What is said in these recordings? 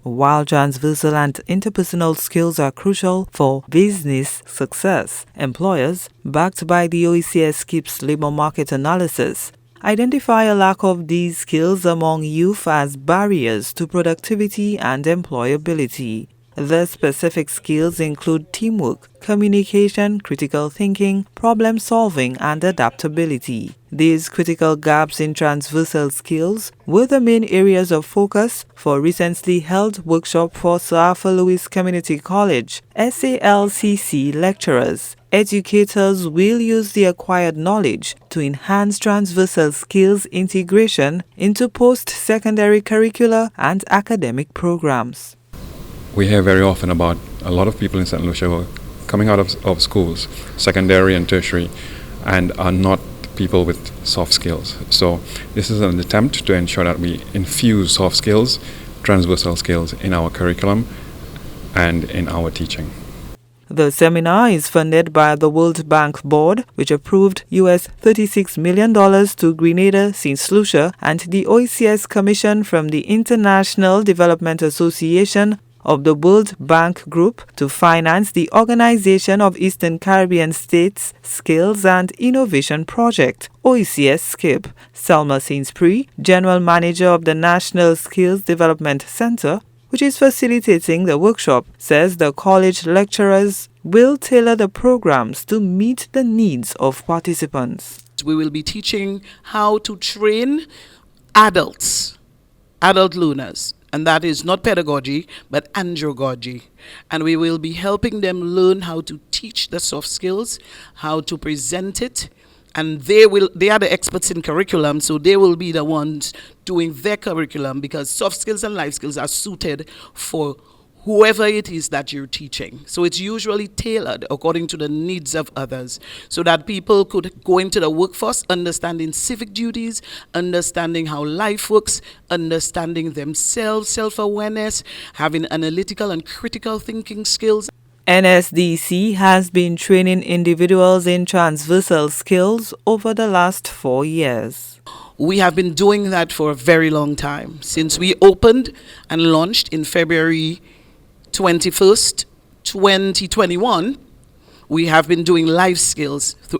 While transversal and interpersonal skills are crucial for business success, employers, backed by the OECS SKIP's labor market analysis, identify a lack of these skills among youth as barriers to productivity and employability. The specific skills include teamwork, communication, critical thinking, problem solving, and adaptability. These critical gaps in transversal skills were the main areas of focus for recently held workshop for Sir Arthur Lewis Community College Salcc lecturers. Educators will use the acquired knowledge to enhance transversal skills integration into post-secondary curricula and academic programs. We hear very often about a lot of people in St. Lucia who are coming out of schools, secondary and tertiary, and are not people with soft skills. So this is an attempt to ensure that we infuse soft skills, transversal skills in our curriculum and in our teaching. The seminar is funded by the World Bank Board, which approved US $36 million to Grenada, St. Lucia, and the OECS Commission from the International Development Association of the World Bank Group to finance the Organization of Eastern Caribbean States Skills and Innovation Project, OECS SKIP. Selma Sainsbury, General Manager of the National Skills Development Center, which is facilitating the workshop, says the college lecturers will tailor the programs to meet the needs of participants. We will be teaching how to train adult learners. And that is not pedagogy, but andragogy. And we will be helping them learn how to teach the soft skills, how to present it. And they are the experts in curriculum, so they will be the ones doing their curriculum, because soft skills and life skills are suited for whoever it is that you're teaching. So it's usually tailored according to the needs of others, so that people could go into the workforce understanding civic duties, understanding how life works, understanding themselves, self-awareness, having analytical and critical thinking skills. NSDC has been training individuals in transversal skills over the last 4 years. We have been doing that for a very long time. Since we opened and launched in February 21st, 2021, we have been doing life skills for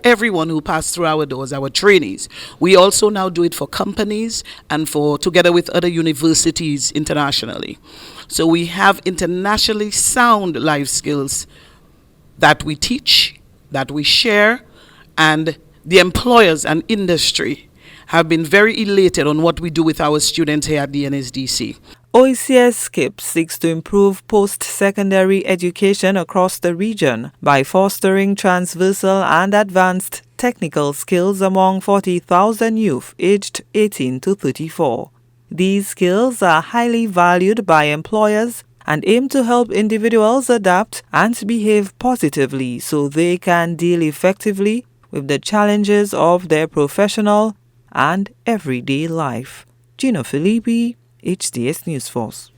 everyone who passed through our doors, our trainees. We also now do it for companies and together with other universities internationally. So we have internationally sound life skills that we teach, that we share, and the employers and industry have been very elated on what we do with our students here at the NSDC. OECS SKIP seeks to improve post-secondary education across the region by fostering transversal and advanced technical skills among 40,000 youth aged 18 to 34. These skills are highly valued by employers and aim to help individuals adapt and behave positively so they can deal effectively with the challenges of their professional and everyday life. Gina Filippi, HDS News Force.